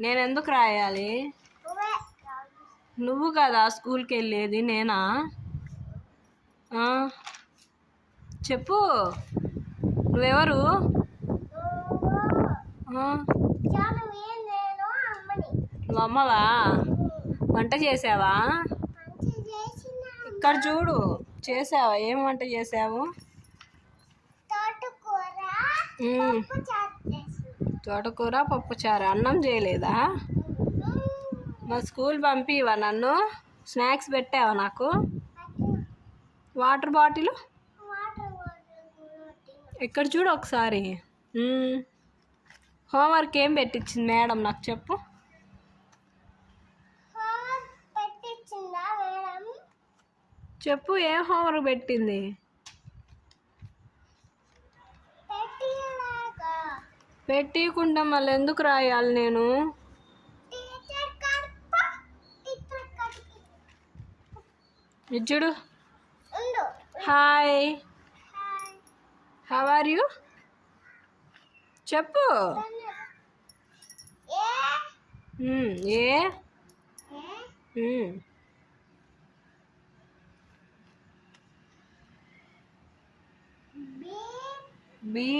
నేను ఎందుకు రాయాలి? నువ్వు కదా స్కూల్కి వెళ్ళేది, నేనా? చెప్పు, నువ్వెవరు? నువ్వు అమ్మవా? వంట చేసావా? ఇక్కడ చూడు, చేసావా? ఏం వంట చేసావు? తోటకూర పప్పుచారు. అన్నం చేయలేదా? మా స్కూల్ పంపివా నన్ను? స్నాక్స్ పెట్టావా నాకు? వాటర్ బాటిల్ ఇక్కడ చూడు ఒకసారి. హోంవర్క్ ఏం పెట్టించింది మేడం, నాకు చెప్పు. చెప్పు, ఏం హోంవర్క్ పెట్టింది? పెట్టియకుండా మళ్ళీ ఎందుకు రాయాలి నేను? చూడు. Hi, how are you? చెప్పు. A B